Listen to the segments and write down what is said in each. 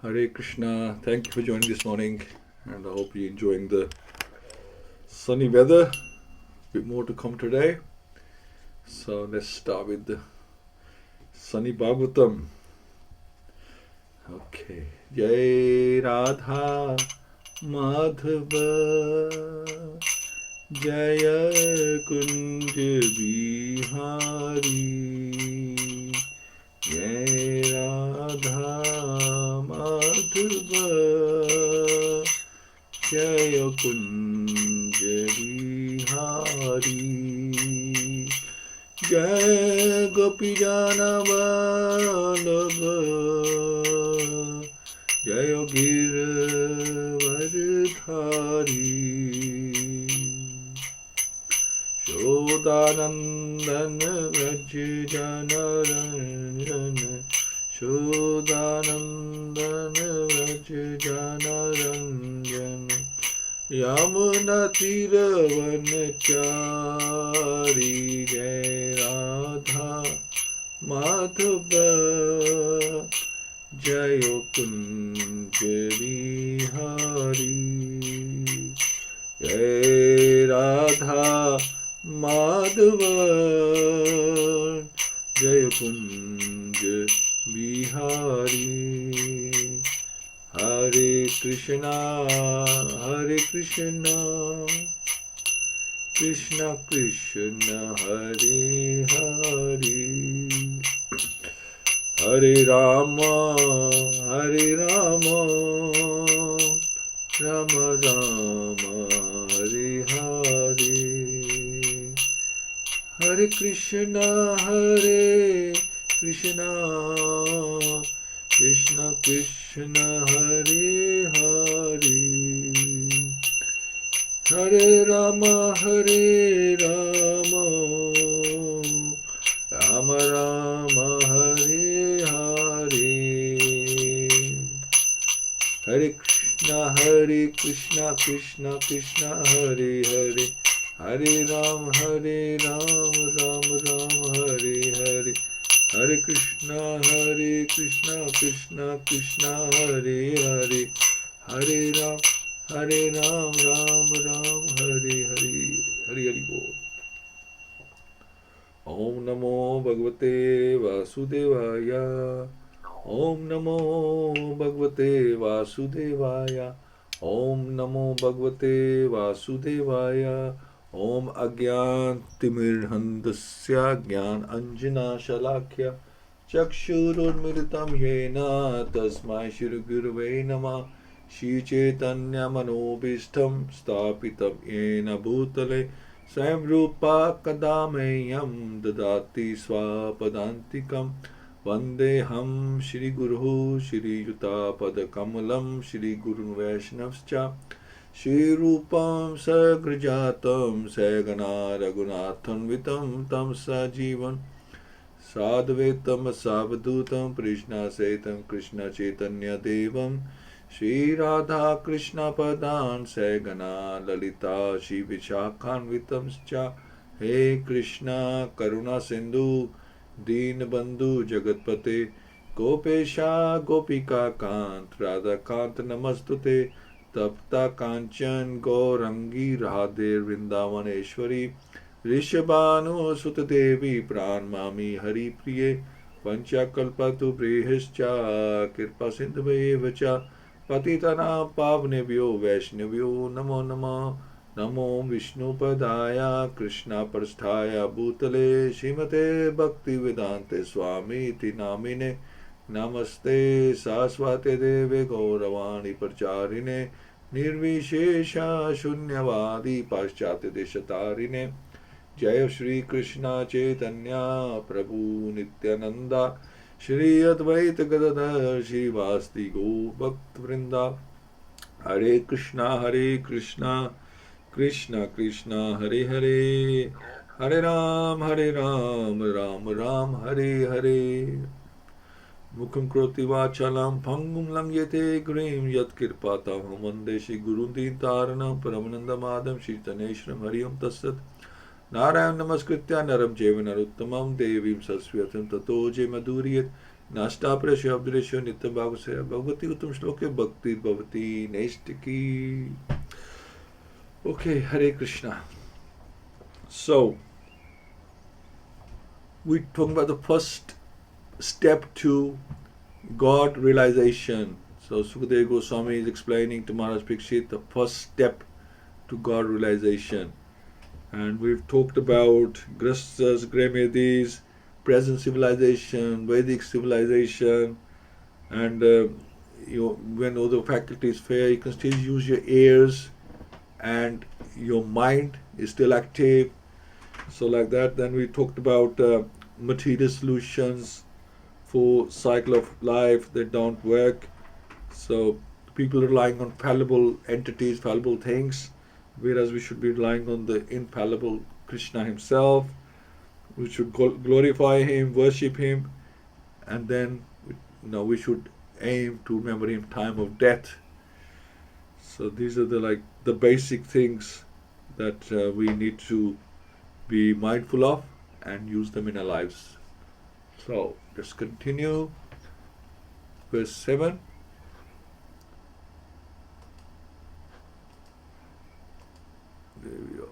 Hare Krishna. Thank you for joining this morning, and I hope you're enjoying the sunny weather. A bit more to come today. So let's start with the sunny Bhagavatam. Okay. Jai Radha Madhava Jaya Kunj Bihari Jai Radha Madhava Jaya Kunj Bihari Jai Gopi Jana Vallabha Jaya Giravardhari Shodanandan Vraj Janaranjana Shodanandan Vraj Janaranjana Yamuna Tiravanachari Jai Radha Madhava Jayo Kunja Bihari Jai Radha Madhava Jaya Kunja Bihari Hare Krishna Krishna Krishna Hare Hare Hare Rama Rama Rama Hare Hare Hare Krishna Krishna Krishna Hare Hare Hare Rama Rama Rama Hare Hare Hare Krishna Krishna Hare Hare Hare Ram Ram Ram Hare Hare Hare Krishna Krishna Hare Hare Hare Ram Ram Hare Hare Hare Hare Bol. Om Namo Bhagavate Vasudevaya Om Namo Bhagavate Vasudevaya Om Namo Bhagavate Vasudevaya Om Agyan Timirhandasya Gyan Anjana Shalakya Chakshurunmilitam Yena Tasmai Shri Gurave Namah Shri Chaitanya Manobishtam Stapitam Yena Bhutale Swayam Rupa Kadameyam Dadati Swapadantikam Vandeham Shri Guru Shri Yuta Padakamalam Shri Gurun Vaishnavscha Shri Rupam Sagrajatam Sagana Raghunathan Vitam Tam Sajivan Sadhvetam Savadhutam Krishna Setam Krishna Chaitanya Devam Shri Radha Krishna Padan Sagana Lalita Shri Vishakhan Vitamscha He Krishna Karuna Sindhu Deen Bandhu Jagatpate Gopesha Gopika Kant Radha Kant Namastute Tapta Kanchan Gaurangi Radhe Vrindavaneshwari Rishabhanu Sutadevi Pranmami Hari Priye Panchakalpatu Brihescha Kirpa Sindhuvevacha Patitana Pavnebhyo Vaishnavyo Namo Namo Namo Vishnupadaya Krishna Parsthaya Bhutale Śrīmate Bhaktivedanta Swami iti namine Namaste Saraswate Deve Gauravani Parcharine Nirvishesha Shunyavadi Paschate Deshatarine Jaya Shri Krishna Chaitanya Prabhu Nityananda Shri Advaita Gadadhar Shivasti Go Bhakt Vrinda Hare Krishna Krishna Krishna Hare Hare Hare Ram Ram Ram Hare Hare Mukham Kroti Vachalam Pangum Langyate Grim Yat Kirpataham Vande Shri Gurundin Taranam Paramananda Madam Shri Taneshram Hariam Tassat Narayan Namaskritya Naram Jeva Naruttamam Devim Sasvyatam Tato Je Madhuriyat Nashtaprasya Abdresya Nitya Bhagavata-Sevayā Bhagavati Uttam Shloke Bhakti Bhavati Naistiki. Okay, Hare Krishna. So, we're talking about the first step to God realization. So, Sukadeva Goswami is explaining to Maharaj Parikshit the first step to God realization. And we've talked about Grastas, Gremedis, present civilization, Vedic civilization, and when all the faculties fail, you can still use your ears and your mind is still active. So like that. Then we talked about material solutions for cycle of life that don't work. So people are relying on fallible entities, fallible things, whereas we should be relying on the infallible Krishna himself. We should glorify him, worship him, and then we should aim to remember him time of death. So these are the basic things that we need to be mindful of and use them in our lives. So let's continue. Verse 7. There we go.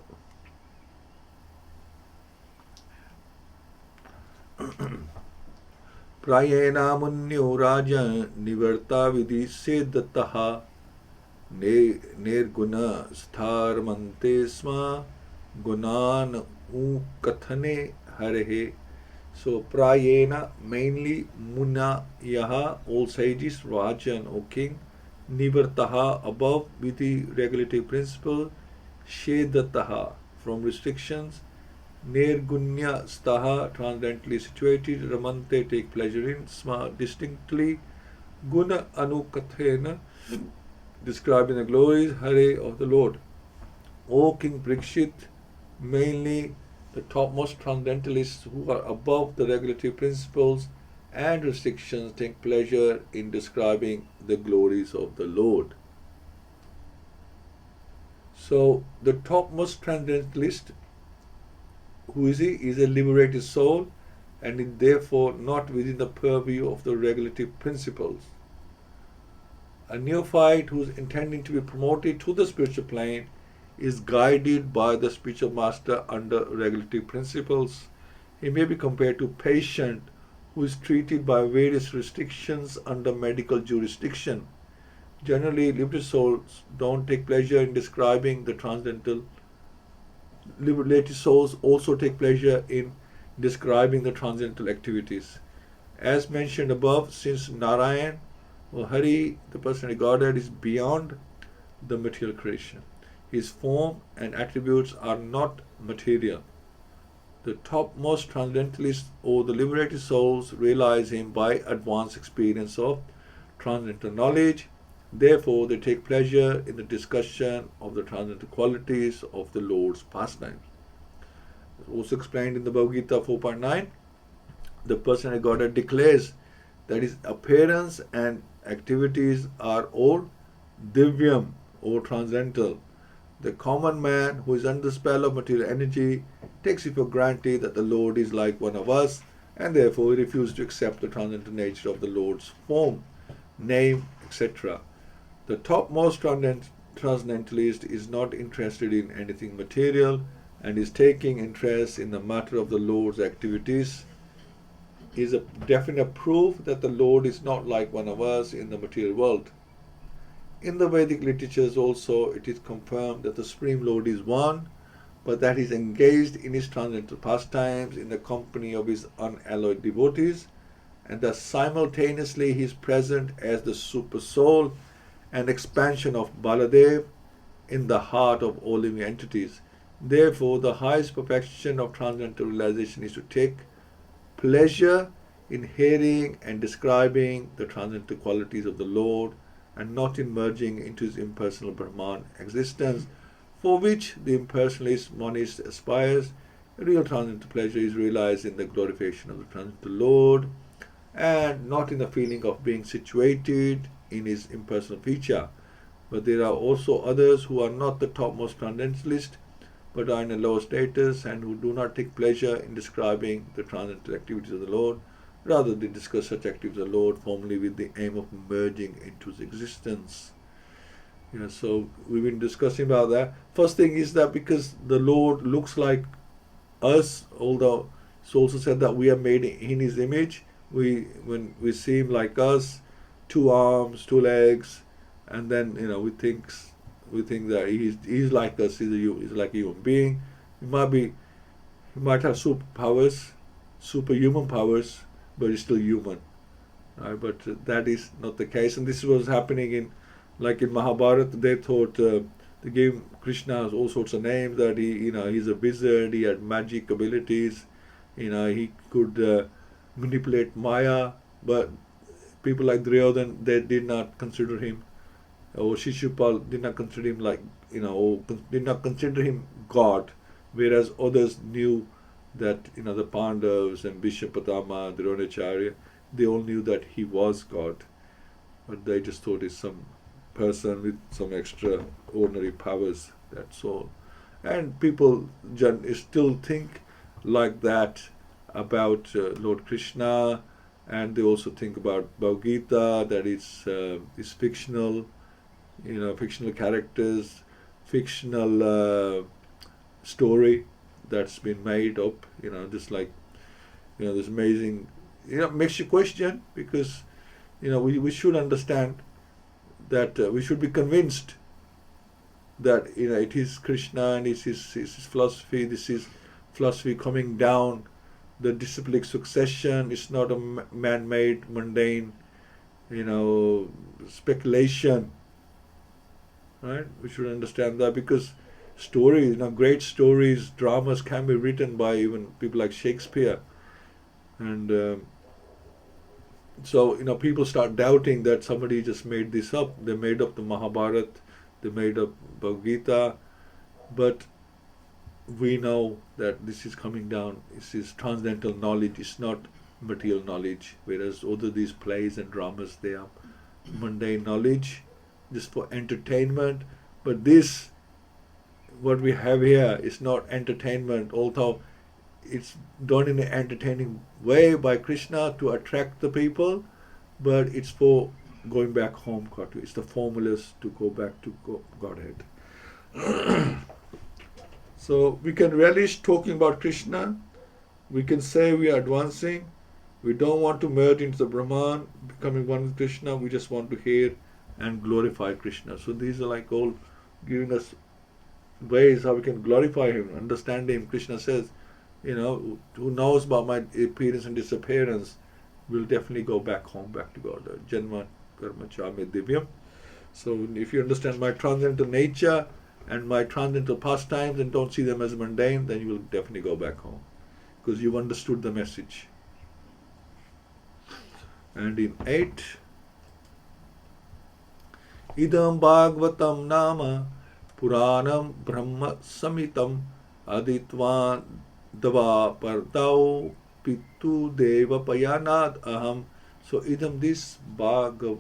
Prayena munyo raja nivarta vidhi seddataha nirguna stharmante sma gunan ukathane harehe. So prayena, mainly muna yaha, all sages, rajan, O king, nivartaha, above with the regulative principle, shedataha, from restrictions, nirgunya staha, transcendently situated, ramante, take pleasure in, sma, distinctly, guna anukathena, describing the glories, hare, of the Lord. O King Parikshit, mainly the topmost transcendentalists who are above the regulative principles and restrictions take pleasure in describing the glories of the Lord. So the topmost transcendentalist, who is he? Is a liberated soul and is therefore not within the purview of the regulative principles. A neophyte who is intending to be promoted to the spiritual plane is guided by the spiritual master under regulative principles. He may be compared to a patient who is treated by various restrictions under medical jurisdiction. Generally, liberated souls don't take pleasure in describing the transcendental. Liberated souls also take pleasure in describing the transcendental activities. As mentioned above, since Narayan or Hari, the personality Godhead, is beyond the material creation, his form and attributes are not material. The topmost transcendentalists or the liberated souls realize him by advanced experience of transcendental knowledge. Therefore, they take pleasure in the discussion of the transcendental qualities of the Lord's pastimes. Also explained in the Bhagavad-Gita 4.9, the personality Godhead declares that his appearance and activities are all divyam or transcendental. The common man who is under the spell of material energy takes it for granted that the Lord is like one of us, and therefore he refuses to accept the transcendental nature of the Lord's form, name, etc. The topmost transcendentalist is not interested in anything material and is taking interest in the matter of the Lord's activities. Is a definite proof that the Lord is not like one of us in the material world. In the Vedic literatures also it is confirmed that the Supreme Lord is one, but that he is engaged in his transcendental pastimes in the company of his unalloyed devotees, and that simultaneously he is present as the super soul and expansion of Baladev in the heart of all living entities. Therefore, the highest perfection of transcendental realization is to take pleasure in hearing and describing the transcendental qualities of the Lord, and not in merging into his impersonal Brahman existence, for which the impersonalist monist aspires. Real transcendental pleasure is realized in the glorification of the transcendental Lord, and not in the feeling of being situated in his impersonal feature. But there are also others who are not the topmost transcendentalist, but are in a lower status and who do not take pleasure in describing the transcendental activities of the Lord. Rather, they discuss such activities of the Lord formally with the aim of merging into his existence. So we've been discussing about that. First thing is that because the Lord looks like us, although it's also said that we are made in his image, when we see him like us, 2 arms, 2 legs, and then we think that he's like us, he's like a human being. He might have superpowers, superhuman powers, but he's still human. Right? But that is not the case, and this was happening in Mahabharata. They thought they gave Krishna all sorts of names, that he's a wizard, he had magic abilities, he could manipulate Maya, but people like Duryodhana, they did not consider him, or Shishupal did not consider him or did not consider him God, whereas others knew that the Pandavas and Bhishma, Dronacharya, they all knew that he was God, but they just thought he's some person with some extraordinary powers, that's all. And people still think like that about Lord Krishna, and they also think about Bhagavad-Gita, that it's fictional, fictional characters, fictional story that's been made up, just like, this amazing, makes you question, because, we should understand that we should be convinced that, it is Krishna and it's his philosophy, this is philosophy coming down, the disciplic succession is not a man-made, mundane, speculation, right? We should understand that, because stories, great stories, dramas can be written by even people like Shakespeare, and so people start doubting that somebody just made this up. They made up the Mahabharata, they made up Bhagavad-Gita, but we know that this is coming down. This is transcendental knowledge. It's not material knowledge. Whereas other these plays and dramas, they are mundane knowledge, just for entertainment. But this, what we have here, is not entertainment, although it's done in an entertaining way by Krishna to attract the people, but it's for going back home. It's the formulas to go back to Godhead. So we can relish talking about Krishna. We can say we are advancing. We don't want to merge into the Brahman, becoming one with Krishna. We just want to hear and glorify Krishna. So these are like all giving us ways how we can glorify him, understand him. Krishna says, who knows about my appearance and disappearance will definitely go back home, back to God. Janma karma chame divyam. So if you understand my transcendental nature and my transcendental pastimes and don't see them as mundane, then you will definitely go back home, because you've understood the message. And in 8, idam bhagavatam nama puranam brahma samitam aditvan dava pardao pitu deva payanad aham. So idam, this Bhagavatam,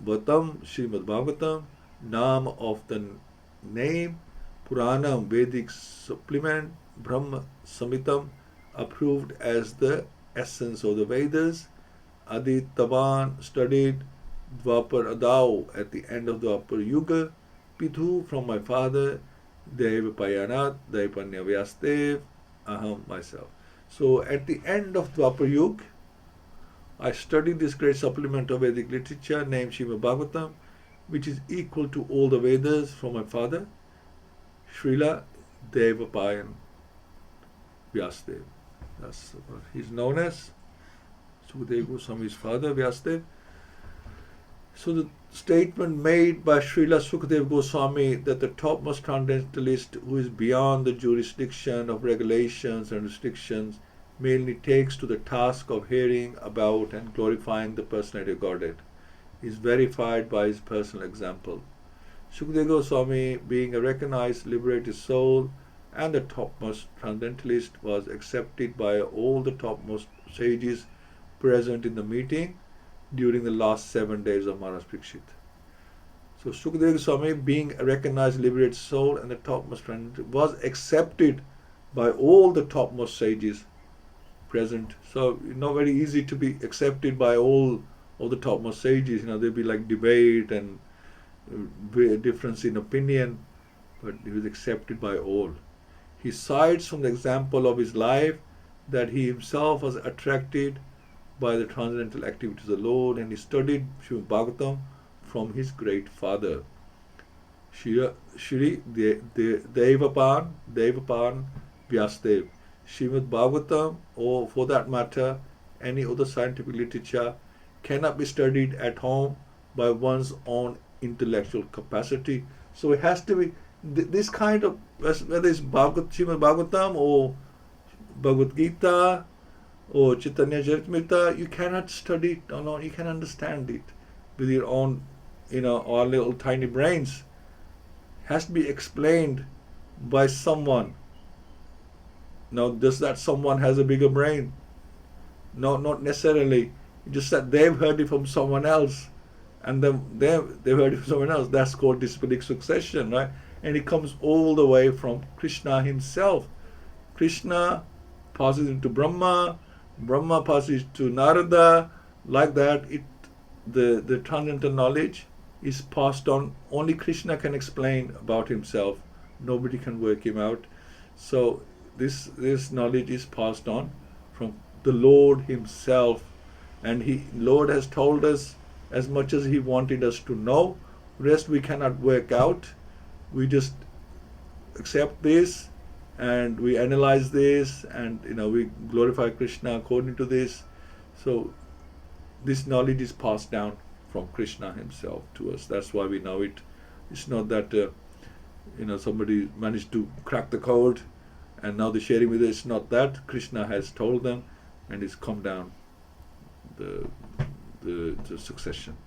Śrīmad-Bhāgavatam, name of the name, Puranam, Vedic supplement, Brahma Samitam, approved as the essence of the Vedas, Aditavan, studied, Dvapar Adao, at the end of the Dvapar Yuga, Pithu, from my father, Deva Payanat, Daipanya Vyastev, Aham, myself. So at the end of Dvapar Yuga, I studied this great supplement of Vedic literature named Śrīmad-Bhāgavatam, which is equal to all the Vedas, from my father, Srila Devapayan Vyastev. That's what he's known as. Sukadeva Goswami's father, Vyastev. So the statement made by Srila Sukadeva Goswami that the topmost transcendentalist, who is beyond the jurisdiction of regulations and restrictions, mainly takes to the task of hearing about and glorifying the personality of Godhead, is verified by his personal example. Sukadeva Goswami, being a recognized liberated soul and the topmost transcendentalist, was accepted by all the topmost sages present in the meeting during the last 7 days of Maharaj Parikshit. So Sukadeva Goswami, being a recognized liberated soul and the topmost transcendentalist, was accepted by all the topmost sages present. So not very easy to be accepted by all the topmost sages. There'd be like debate and difference in opinion, but he was accepted by all. He cites from the example of his life that he himself was attracted by the transcendental activities of the Lord, and he studied Śrīmad-Bhāgavatam from his great father, Shri Devapan Vyasadeva. Śrīmad-Bhāgavatam, or for that matter, any other scientific literature, cannot be studied at home by one's own intellectual capacity. So it has to be this kind of, whether it's Śrīmad-Bhāgavatam or Bhagavad-Gita or Chaitanya Charitamrita, you cannot study it alone, you can understand it with your own, our little tiny brains. It has to be explained by someone. Now, does that someone has a bigger brain? No, not necessarily. Just that they've heard it from someone else, and then they've heard it from someone else. That's called disciplic succession, right? And it comes all the way from Krishna himself. Krishna passes into Brahma, Brahma passes to Narada. Like that, the transcendental knowledge is passed on. Only Krishna can explain about himself. Nobody can work him out. So this knowledge is passed on from the Lord himself, and Lord has told us as much as he wanted us to know. Rest we cannot work out. We just accept this and we analyze this, and we glorify Krishna according to this. So this knowledge is passed down from Krishna himself to us. That's why we know it. It's not that somebody managed to crack the code and now they're sharing with us. It's not that. Krishna has told them, and it's come down the succession.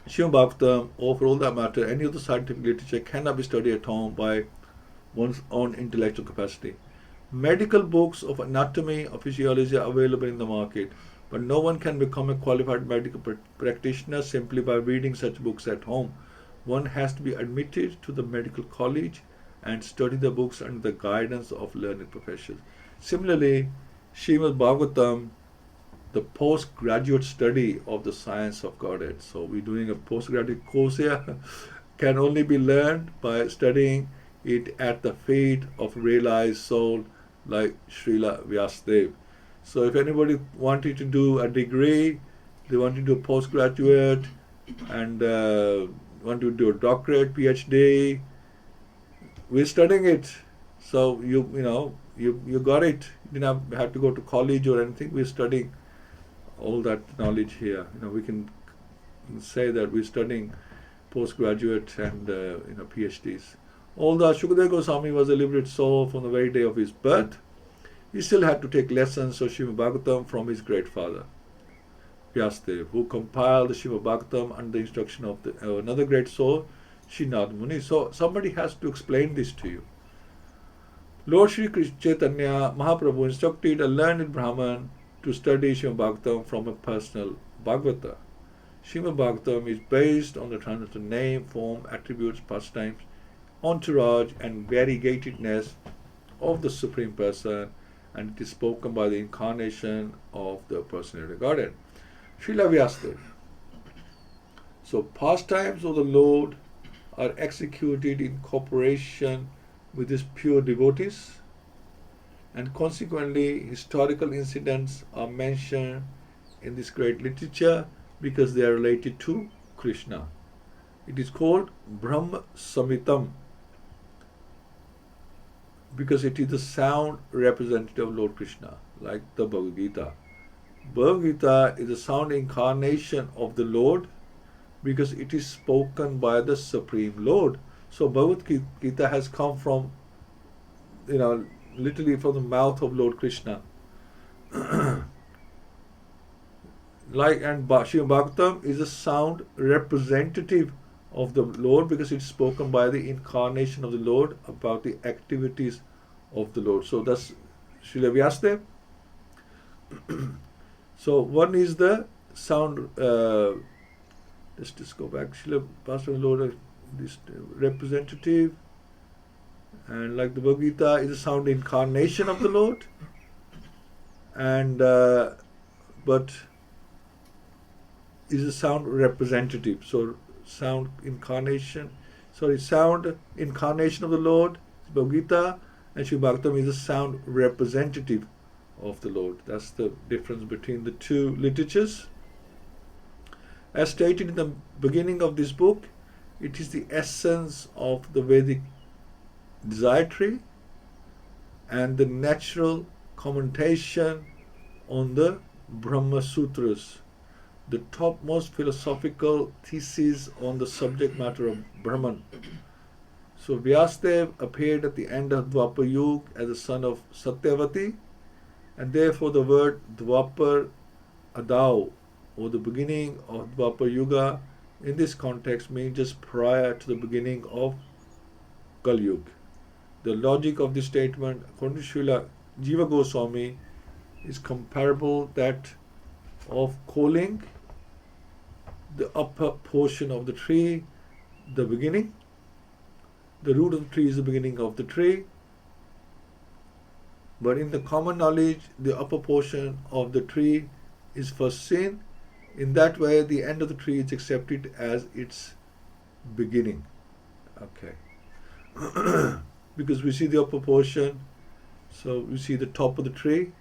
Śrīmad-Bhāgavatam, or for all that matter, any other scientific literature, cannot be studied at home by one's own intellectual capacity. Medical books of anatomy or physiology are available in the market, but no one can become a qualified medical practitioner simply by reading such books at home. One has to be admitted to the medical college and study the books under the guidance of learned professors. Similarly, Śrīmad-Bhāgavatam, the postgraduate study of the science of Godhead. So we're doing a postgraduate course here, can only be learned by studying it at the feet of realized soul like Srila Vyasadeva. So if anybody wanted to do a degree, they want to do a postgraduate and want to do a doctorate, PhD, we're studying it. So you got it. You didn't have to go to college or anything. We're studying all that knowledge here. We can say that we're studying postgraduate and PhDs. Although Shukadeva Goswami was a liberated soul from the very day of his birth, he still had to take lessons of Śrīmad-Bhāgavatam from his great father, Vyasadeva, who compiled the Śrīmad-Bhāgavatam under the instruction of another great soul, Srinath Muni. So somebody has to explain this to you. Lord Sri Chaitanya Mahaprabhu instructed a learned Brahman to study Śrīmad-Bhāgavatam from a personal Bhagavata. Śrīmad-Bhāgavatam is based on the transcendental name, form, attributes, pastimes, entourage and variegatedness of the Supreme Person, and it is spoken by the incarnation of the Personality of Godhead, Srila Vyasadeva. So pastimes of the Lord are executed in cooperation with his pure devotees, and consequently historical incidents are mentioned in this great literature because they are related to Krishna. It is called Brahma Samhitam because it is the sound representative of Lord Krishna, like the Bhagavad-Gita. Bhagavad-Gita is the sound incarnation of the Lord because it is spoken by the Supreme Lord. So Bhagavad-Gita has come from, literally from the mouth of Lord Krishna. And Śrīmad-Bhāgavatam is a sound representative of the Lord because it's spoken by the incarnation of the Lord about the activities of the Lord. So that's Srila Vyasadeva. So one is the sound, let's just go back, Srila Vyasadeva Lord, this representative, and like the Bhagavad-Gita is the sound incarnation of the Lord, and but is a sound representative. So sound incarnation of the Lord, Bhagavad-Gita, and Śrīmad-Bhāgavatam is a sound representative of the Lord. That's the difference between the two literatures. As stated in the beginning of this book, it is the essence of the Vedic desire tree and the natural commentation on the Brahma Sutras, the topmost philosophical thesis on the subject matter of Brahman. So Vyasadeva appeared at the end of Dwapar Yuga as the son of Satyavati, and therefore the word Dwapar Adau, or the beginning of Dwapar Yuga, in this context means just prior to the beginning of Kali Yuga. The logic of this statement, according to Srila Jiva Goswami, is comparable that of calling the upper portion of the tree the beginning. The root of the tree is the beginning of the tree. But in the common knowledge, the upper portion of the tree is first seen. In that way, the end of the tree is accepted as its beginning. Okay. Because we see the upper portion, so we see the top of the tree.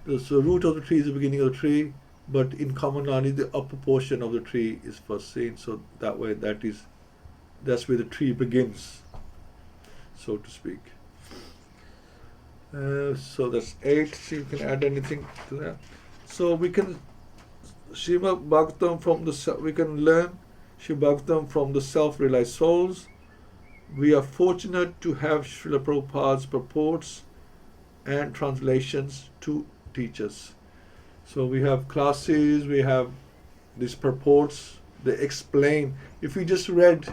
So root of the tree is the beginning of the tree, but in common knowledge, the upper portion of the tree is first seen. So that way, that's where the tree begins, so to speak. So that's 8. See if you can add anything to that. So we can Śrīmad-Bhāgavatam we can learn Śrīmad-Bhāgavatam from the self-realized souls. We are fortunate to have Srila Prabhupada's purports and translations to teach us. So we have classes, we have these purports, they explain. If we just read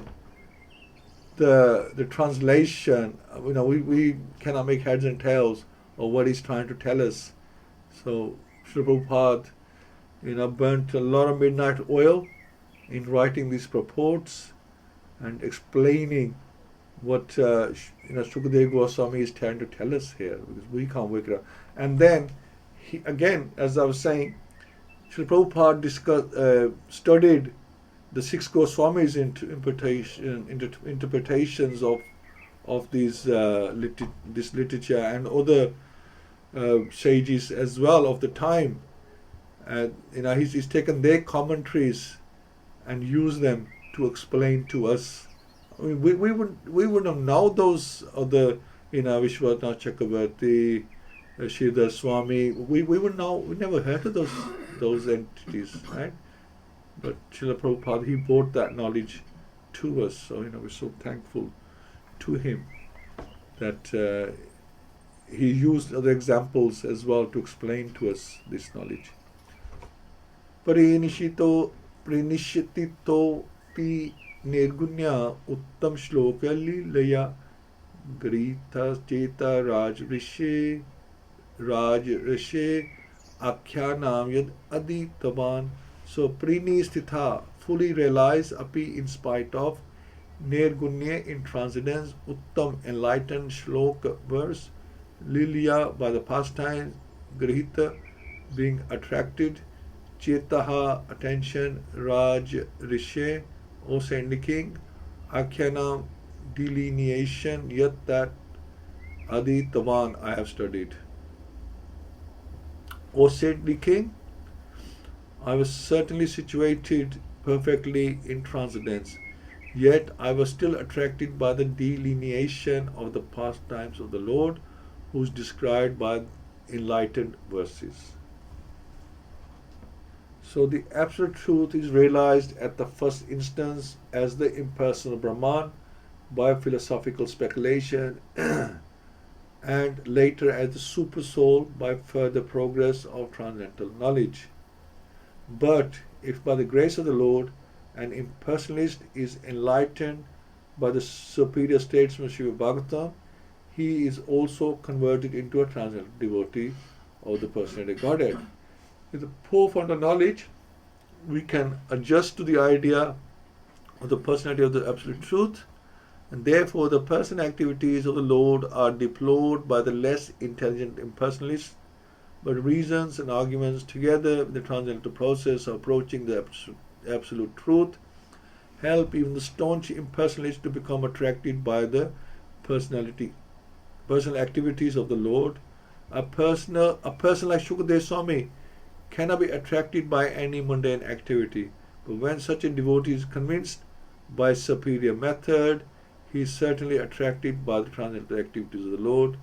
the translation, we cannot make heads and tails of what he's trying to tell us. So Srila Prabhupada, burnt a lot of midnight oil in writing these purports and explaining what Sukadeva Goswami is trying to tell us here, because we can't work it out. And then he, again, as I was saying, Srila Prabhupada studied the 6 Goswamis' interpretations of these this literature and other sages as well of the time. He's taken their commentaries and used them to explain to us. I mean, we wouldn't have known those other, Vishwanath Chakravarti, Sridhar Swami. We never heard of those entities, right? But Srila Prabhupada, he brought that knowledge to us. So we're so thankful to him that he used other examples as well to explain to us this knowledge. Parinishitito pi nirgunya uttam shloka lilaya grita cheta raj rishe akhyanam yad aditavan. So Prinistitha, fully realized, api, in spite of, nirgunya, in transcendence, uttam, enlightened, shloka, verse, lilya, by the pastime, grihita, being attracted, chetaha, attention, raj, rishe, O saintly king, akhyana, delineation, yet that aditavan, I have studied. O saintly king, I was certainly situated perfectly in transcendence, yet I was still attracted by the delineation of the pastimes of the Lord, who is described by enlightened verses. So the absolute truth is realized at the first instance as the impersonal Brahman by philosophical speculation and later as the super soul by further progress of transcendental knowledge. But if by the grace of the Lord an impersonalist is enlightened by the superior statesman Śrīmad-Bhāgavatam, he is also converted into a transcendental devotee of the personality of Godhead. With the profound knowledge, we can adjust to the idea of the personality of the Absolute Truth, and therefore the personal activities of the Lord are deplored by the less intelligent impersonalists, but reasons and arguments together with the transcendental process of approaching the absolute truth help even the staunch impersonalists to become attracted by the personal activities of the Lord. A person like Shukadev Swami cannot be attracted by any mundane activity. But when such a devotee is convinced by superior method, he is certainly attracted by the transcendental activities of the Lord.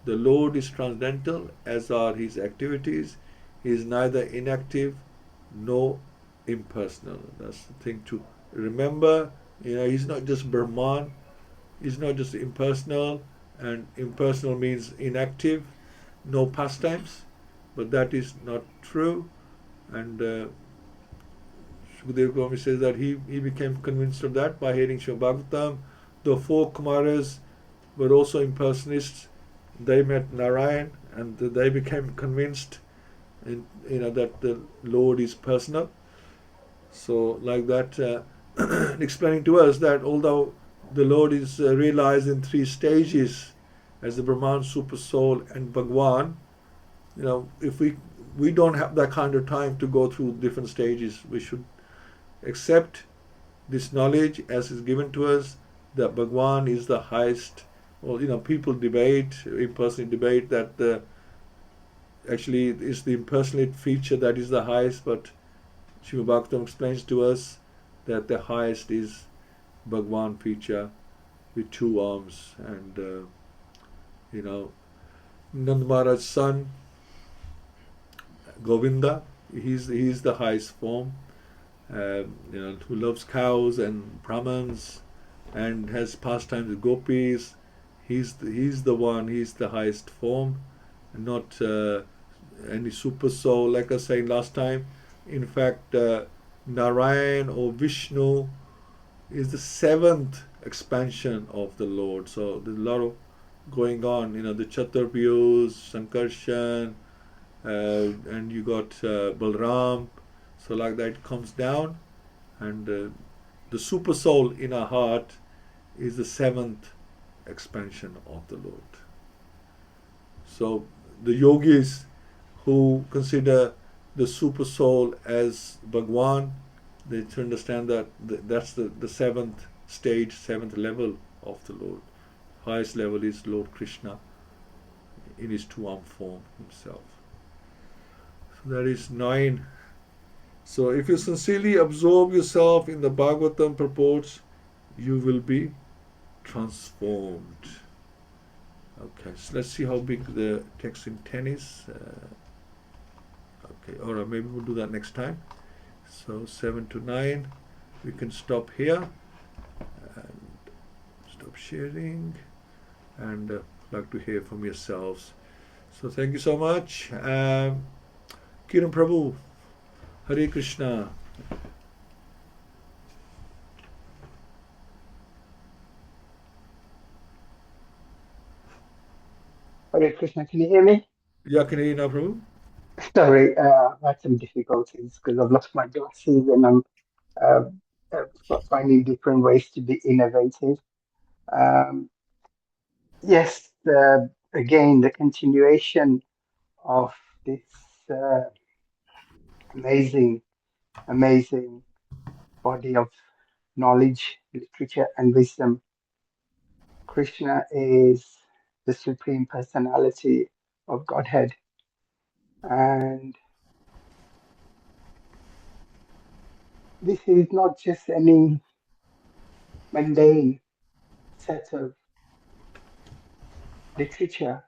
The Lord is transcendental, as are his activities. He is neither inactive nor impersonal. That's the thing to remember. He's not just Brahman, he's not just impersonal, and impersonal means inactive, no pastimes, but that is not true. And Shukadev Goswami says that he became convinced of that by hearing Śrīmad-Bhāgavatam. The four Kumaras were also impersonalists. They met Narayan and they became convinced that the Lord is personal. So like that, explaining to us that although the Lord is realized in three stages as the Brahman, Super Soul and Bhagwan, if we don't have that kind of time to go through different stages, we should accept this knowledge as is given to us, that Bhagwan is the highest. Well, people impersonally debate that actually it's the impersonate feature that is the highest, but Srimad Bhagavatam explains to us that the highest is Bhagwan feature with two arms. And Nand Maharaj's son Govinda, he's the highest form, who loves cows and Brahmins and has pastimes with gopis. He's the one, he's the highest form, not any super soul. Like I was saying last time, in fact, Narayan or Vishnu is the seventh expansion of the Lord. So there's a lot of going on. The Chaturvyus, Sankarshan, and you got Balram. So like that comes down, and the super soul in our heart is the seventh expansion of the Lord. So the yogis who consider the super soul as Bhagwan, they understand that that's the seventh stage, seventh level of the Lord. Highest level is Lord Krishna in his two-arm form himself. So that is 9. So if you sincerely absorb yourself in the Bhagavatam purports, you will be transformed. Okay, so let's see how big the text in 10 is. Okay, alright, maybe we'll do that next time. So 7 to 9, we can stop here and stop sharing, and like to hear from yourselves. So thank you so much. Kiran Prabhu, Hare Krishna. Hare Krishna, can you hear me? Yeah, can you hear now, Prabhu? Sorry, I had some difficulties because I've lost my glasses and I'm finding different ways to be innovative. Um, yes, again, the continuation of this uh, amazing, amazing body of knowledge, literature, and wisdom. Krishna is the Supreme Personality of Godhead. And this is not just any mundane set of literature,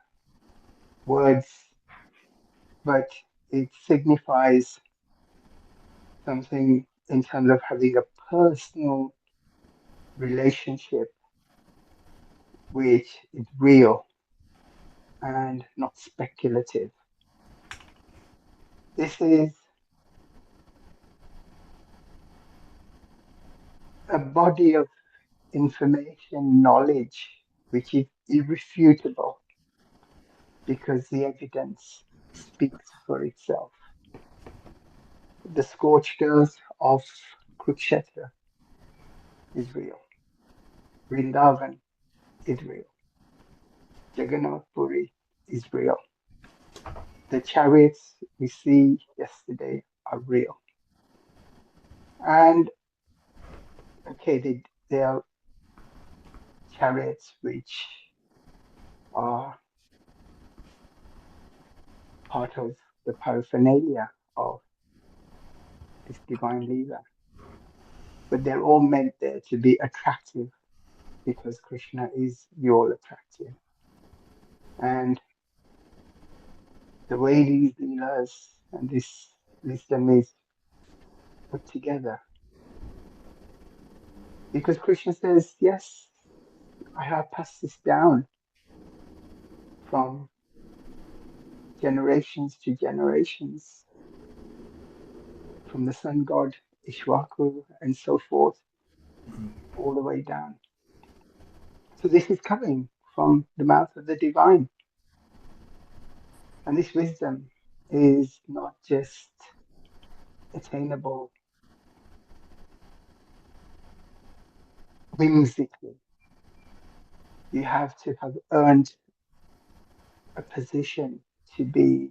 words, but it signifies something in terms of having a personal relationship which is real and not speculative. This is a body of information, knowledge, which is irrefutable because the evidence speaks for itself. The scorched earth of Kurukshetra is real. Vrindavan is real. Jagannath Puri is real. the chariots we see yesterday are real. And okay, they are chariots which are part of the paraphernalia of this divine leela. But they're all meant there to be attractive because Krishna is the all attractive. And the way these leelas and this wisdom is put together, because Krishna says, yes, I have passed this down from generations to generations, from the sun god Ishwaku and so forth, all the way down. So this is coming from the mouth of the divine. And this wisdom is not just attainable whimsically. You have to have earned a position to be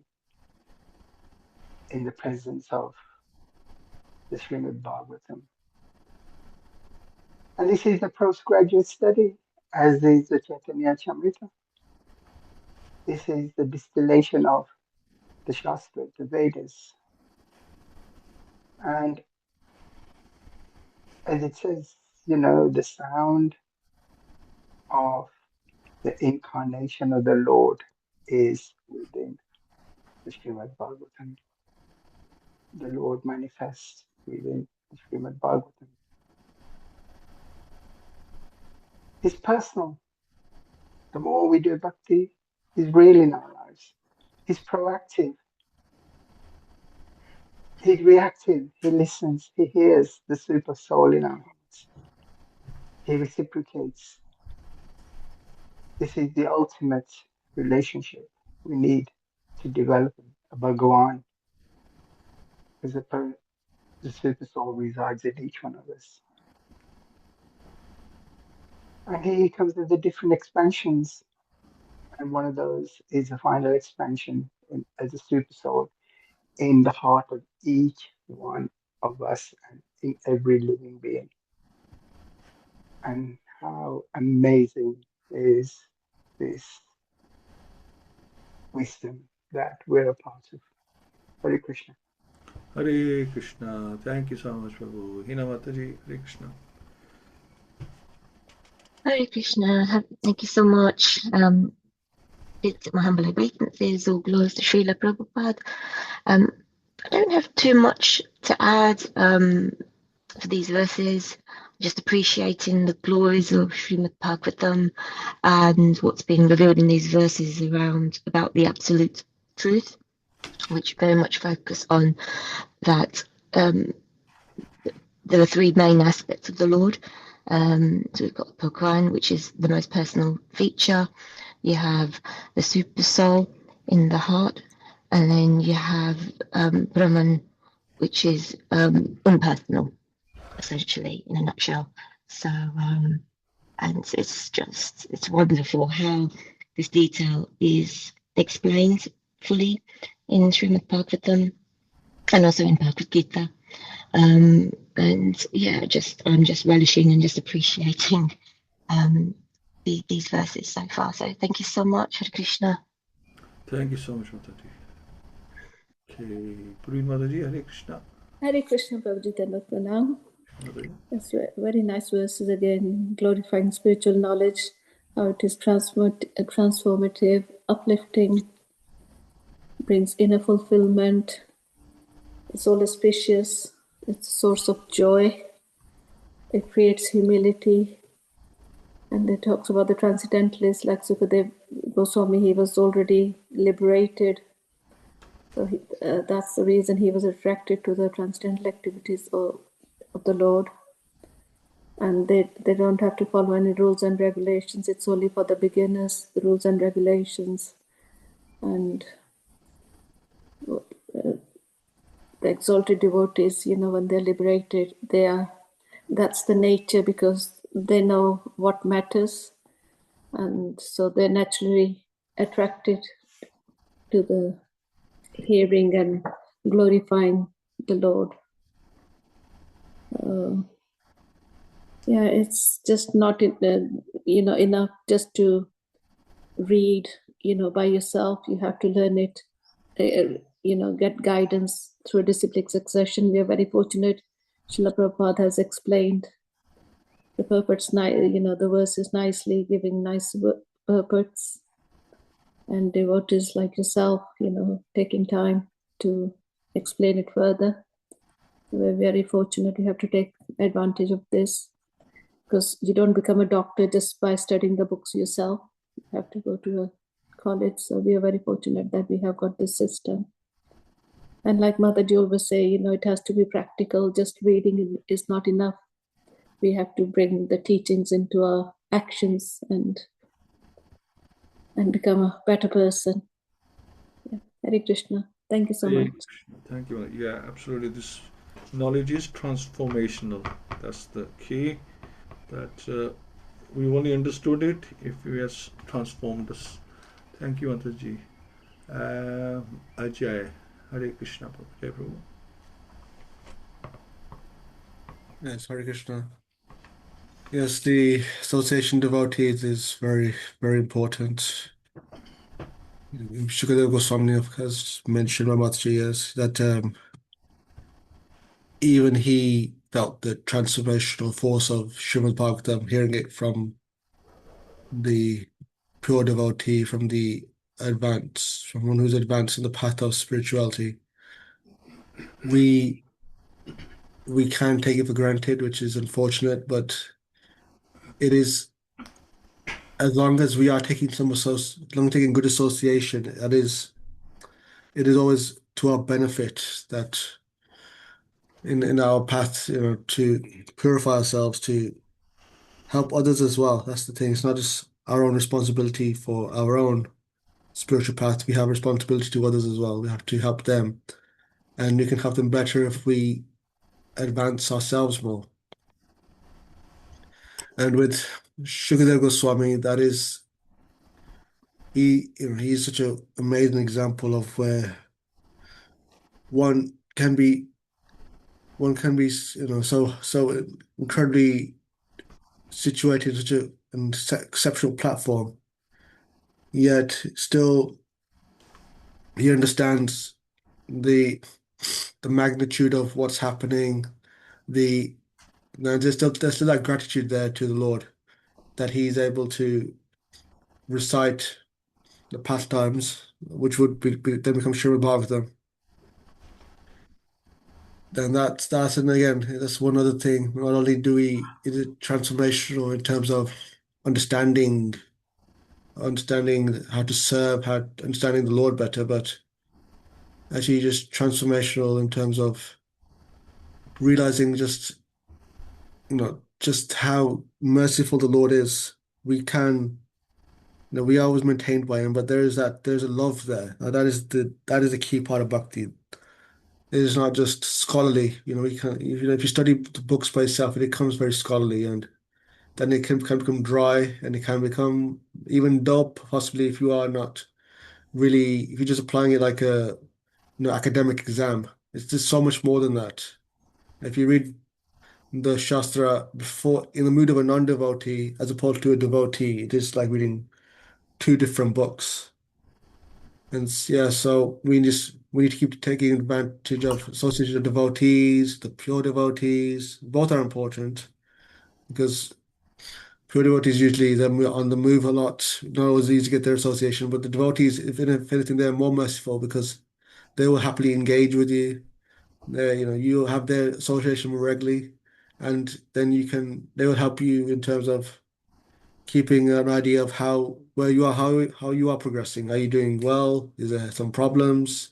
in the presence of the Śrīmad-Bhāgavatam. And this is a postgraduate study, as is the Chaitanya Chamrita. This is the distillation of the Shastra, the Vedas. And as it says, the sound of the incarnation of the Lord is within the Śrīmad-Bhāgavatam. The Lord manifests within the Śrīmad-Bhāgavatam. It's personal. The more we do bhakti, He's real in our lives. He's proactive. He's reactive. He listens. He hears the super soul in our hearts. He reciprocates. This is the ultimate relationship we need to develop a Bhagavan, because the super soul resides in each one of us. And he comes with the different expansions. And one of those is the final expansion as a super soul in the heart of each one of us and in every living being. And how amazing is this wisdom that we're a part of. Hare Krishna. Hare Krishna. Thank you so much, Prabhu. Hina Mataji, Hare Krishna. Hare Krishna. Thank you so much. It's my humble obeisances, all glories to Srila Prabhupada. I don't have too much to add for these verses, just appreciating the glories of Śrīmad-Bhāgavatam and what's being revealed in these verses about the absolute truth, which very much focus on that there are three main aspects of the Lord. So we've got Pokran, which is the most personal feature. You have the super soul in the heart, and then you have Brahman, which is impersonal, essentially, in a nutshell. So, and it's wonderful how this detail is explained fully in Śrīmad-Bhāgavatam and also in Bhagavad-Gita. And yeah, I'm just relishing and just appreciating these verses so far. So thank you so much, Hare Krishna. Thank you so much, Mataji. Okay, Puri Mataji, Hare Krishna. Hare Krishna, Prabhuji, Tanda Pranam. That's very nice verses again, glorifying spiritual knowledge, how it is transformative, uplifting, brings inner fulfillment, it's all auspicious, it's a source of joy, it creates humility. And it talks about the transcendentalists like Sukadev Goswami. He was already liberated. So that's the reason he was attracted to the transcendental activities of the Lord. And they don't have to follow any rules and regulations. It's only for the beginners, the rules and regulations. And the exalted devotees, when they're liberated, that's the nature, because they know what matters, and so they're naturally attracted to the hearing and glorifying the Lord. Yeah, it's just not enough just to read, by yourself. You have to learn it, get guidance through a disciplic succession. We are very fortunate. Srila Prabhupada has explained the purports, the verses nicely, giving nice purports. And devotees like yourself, taking time to explain it further. We're very fortunate. We have to take advantage of this, because you don't become a doctor just by studying the books yourself. You have to go to a college. So we are very fortunate that we have got this system. And like Mataji always say, it has to be practical. Just reading is not enough. We have to bring the teachings into our actions and become a better person. Yeah. Hare Krishna. Thank you so much. Thank you. Yeah, absolutely. This knowledge is transformational. That's the key. That we only understood it if it has transformed us. Thank you, Antaji. Ajay. Hare Krishna. Jai Prabhu. Yes, Hare Krishna. Yes, the association devotees is very, very important. Shukadeva Goswami has mentioned, Mataji, yes, that even he felt the transformational force of Śrīmad-Bhāgavatam, hearing it from the pure devotee, from one who's advanced in the path of spirituality. We can take it for granted, which is unfortunate, but it is, as long as we are taking taking good association, it is always to our benefit that in our path, to purify ourselves, to help others as well. That's the thing. It's not just our own responsibility for our own spiritual path. We have responsibility to others as well. We have to help them, and we can help them better if we advance ourselves more. And with Shukadeva Goswami, that is, he's such an amazing example of where one can be so incredibly situated in such an exceptional platform, yet still he understands the magnitude of what's happening. There's still that gratitude there to the Lord that he's able to recite the pastimes, which would then become Śrīmad-Bhāgavatam. Then and again, that's one other thing. Not only is it transformational in terms of understanding how to serve, understanding the Lord better, but actually just transformational in terms of realizing just how merciful the Lord is. We are always maintained by him, but there's a love there. That is the key part of bhakti. It is not just scholarly. If you study the books by itself, it becomes very scholarly, and then it can become dry, and it can become even dull, possibly, if you are not really, if you're just applying it like a academic exam. It's just so much more than that. If you read the Shastra before in the mood of a non-devotee as opposed to a devotee, it is like reading two different books. And yeah, so we need to keep taking advantage of association of devotees, the pure devotees. Both are important because pure devotees usually they're on the move a lot. Not always easy to get their association, but the devotees, if anything, they're more merciful because they will happily engage with you. You'll have their association more regularly, and then they will help you in terms of keeping an idea of where you are, how you are progressing. Are you doing well? Is there some problems?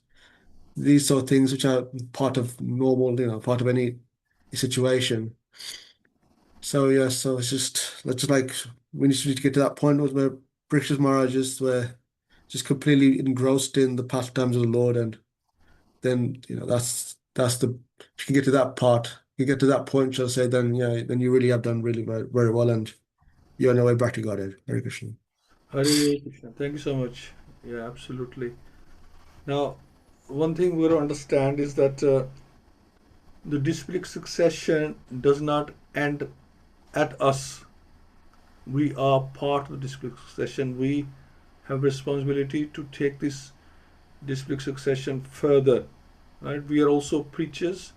These sort of things which are part of normal, part of any situation. So yeah, so it's just like we need to get to that point where Parikshit Maharaj is where just completely engrossed in the pastimes of the Lord, and then that's the if you can get to that part, you get to that point, shall I say, then then you really have done really very, very well, and you're on your way back to Godhead. Hare Krishna. Hare Krishna. Thank you so much. Yeah, absolutely. Now, one thing we will understand is that the disciplic succession does not end at us. We are part of the disciplic succession. We have responsibility to take this disciplic succession further. Right? We are also preachers.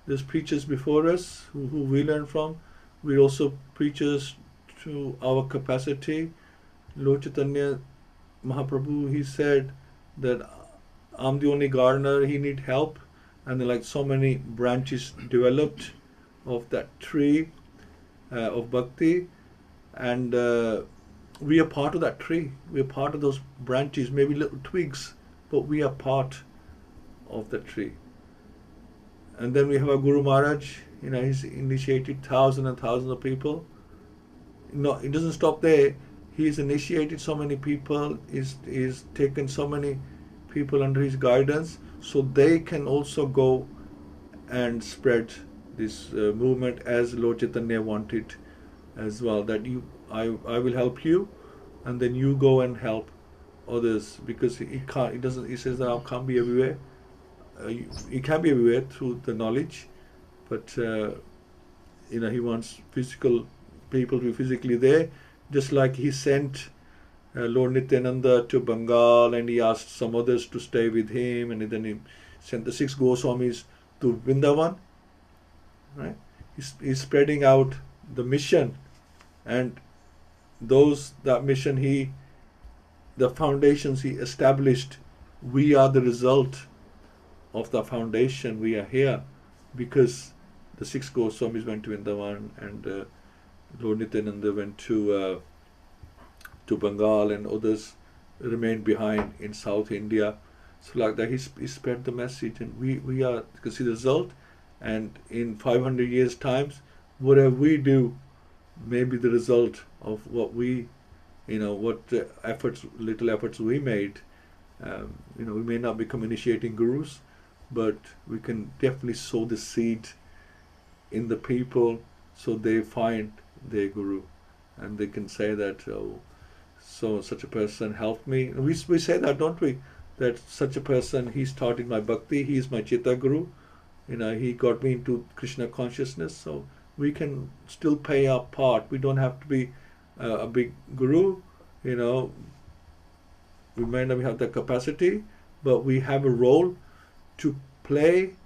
There's preachers before us who we learn from. We're also preachers to our capacity. Lord Chaitanya Mahaprabhu, he said that I'm the only gardener, he need help. And then like so many branches developed of that tree of bhakti. And we are part of that tree. We are part of those branches, maybe little twigs, but we are part of the tree. And then we have our Guru Maharaj, he's initiated thousands and thousands of people. No, it doesn't stop there. He's initiated so many people, he's taken so many people under his guidance, so they can also go and spread this movement as Lord Chaitanya wanted as well. That I will help you, and then you go and help others, because he can't. He doesn't. He says that I can't be everywhere. He can be everywhere through the knowledge, but he wants physical people to be physically there. Just like he sent Lord Nityananda to Bengal, and he asked some others to stay with him, and then he sent the 6 Goswamis to Vrindavan. Right? He's spreading out the mission, and that mission the foundations he established, we are the result of the foundation. We are here because the 6 Goswamis went to Vrindavan, and Lord Nityananda went to Bengal, and others remained behind in South India. So like that, he spread the message, and we are, you can see the result. And in 500 years' times, whatever we do may be the result of what we, what little efforts we made. We may not become initiating gurus, but we can definitely sow the seed in the people so they find their guru, and they can say that, oh, so such a person helped me. We say that, don't we? That such a person, he started my bhakti, he is my Chitta Guru, he got me into Krishna consciousness. So we can still play our part. We don't have to be a big guru, we may not have the capacity, but we have a role to play.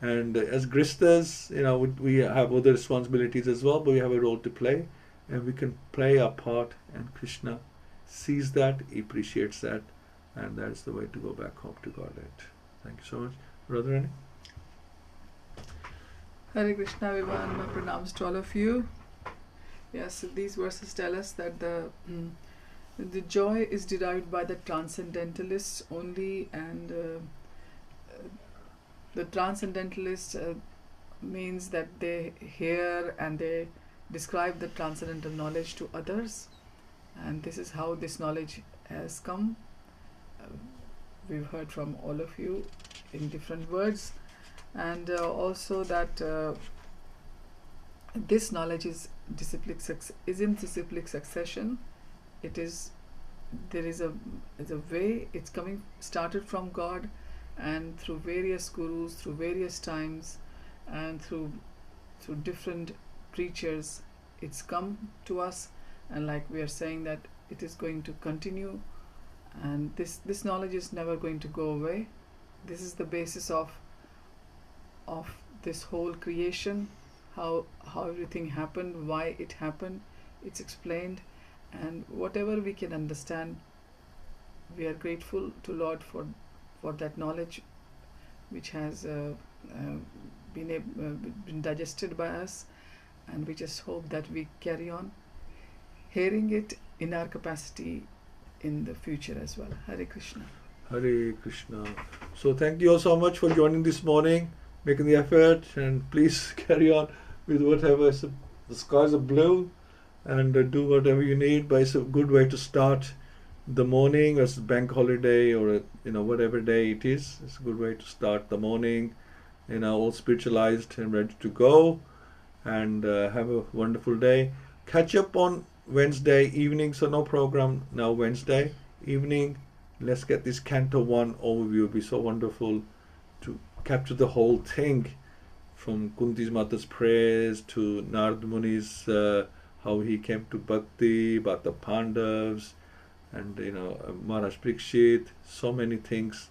And as Gristas, we have other responsibilities as well, but we have a role to play, and we can play our part, and Krishna sees that, he appreciates that, and that's the way to go back home to Godhead. Thank you so much. Radharani? Hare Krishna, everyone. My pranams to all of you. Yes, these verses tell us that the joy is derived by the transcendentalists only, and the transcendentalist means that they hear and they describe the transcendental knowledge to others, and this is how this knowledge has come. We've heard from all of you in different words, and also that this knowledge is in disciplic succession. There is a way. It's started from God, and through various gurus, through various times, and through different preachers, it's come to us. And like we are saying that it is going to continue, and this knowledge is never going to go away. This is the basis of this whole creation, how everything happened, why it happened. It's explained, and whatever we can understand, we are grateful to Lord for that knowledge which has been digested by us, and we just hope that we carry on hearing it in our capacity in the future as well. Hare Krishna. Hare Krishna. So thank you all so much for joining this morning, making the effort, and please carry on with whatever. The skies are blue, and do whatever you need, but it's a good way to start the morning, as bank holiday or whatever day it is. It's a good way to start the morning, all spiritualized and ready to go, and have a wonderful day. Catch up on Wednesday evening, so no program now Wednesday evening let's get this Canto 1 overview. It'd be so wonderful to capture the whole thing, from Kunti's Mata's prayers to Narad Muni's how he came to Bhakti, about the Pandavas, and Maharaj Parikshit. So many things.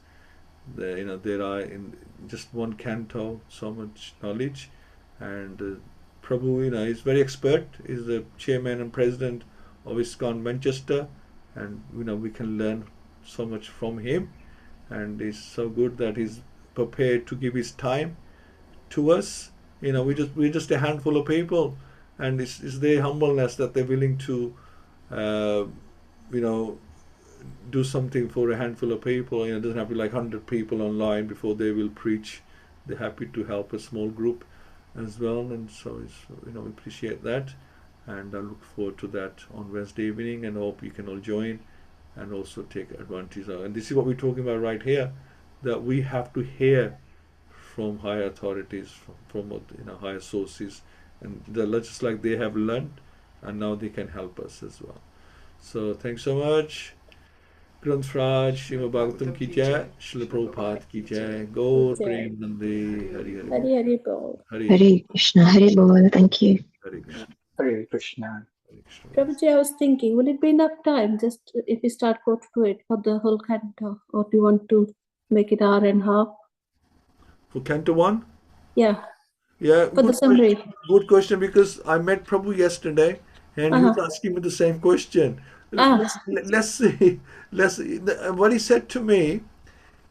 There are in just one canto, so much knowledge, and Prabhu, is very expert. Is the chairman and president of Iskcon Manchester, and we can learn so much from him, and it's so good that he's prepared to give his time to us. We're just a handful of people, and it's their humbleness that they're willing to, do something for a handful of people. It doesn't have to be like 100 people online before they will preach. They're happy to help a small group as well, and so we appreciate that, and I look forward to that on Wednesday evening, and hope you can all join and also take advantage of. And this is what we're talking about right here, that we have to hear from higher authorities, from higher sources, and just like they have learned, and now they can help us as well. So thanks so much. Granth Raj, Śrīmad-Bhāgavatam ki jai, Srila Prabhupada ki jai, Gaur Premanande, Hari Hari. Hari Hari Bol. Hare Krishna, Hare Bol. Thank you. Hare Krishna. Hare Krishna. Hare Krishna. Prabhuji, I was thinking, will it be enough time just if we start go to it for the whole canto, or do you want to make it hour and a half? For Canto 1? Yeah, Yeah, for the summary. Good question, because I met Prabhu yesterday, and he was asking me the same question. Let's see. What he said to me,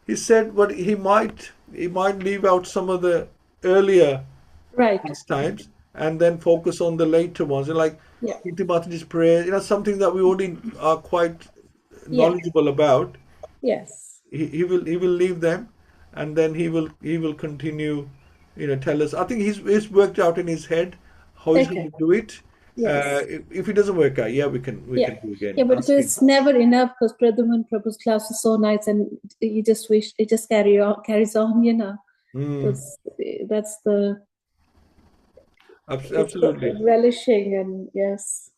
he said what he might leave out some of the earlier Right. times and then focus on the later ones, like Yeah. Mataji's prayer, something that we already are quite knowledgeable about. Yes. He will leave them, and then he will continue, tell us. I think he's worked out in his head how he's going to do it. Yes. If it doesn't work out, we can do again. Yeah, but it's never enough, because Pradhuman Prabhu's class is so nice, and you just wish it just carries on, That's the Absolutely. relishing, and yes.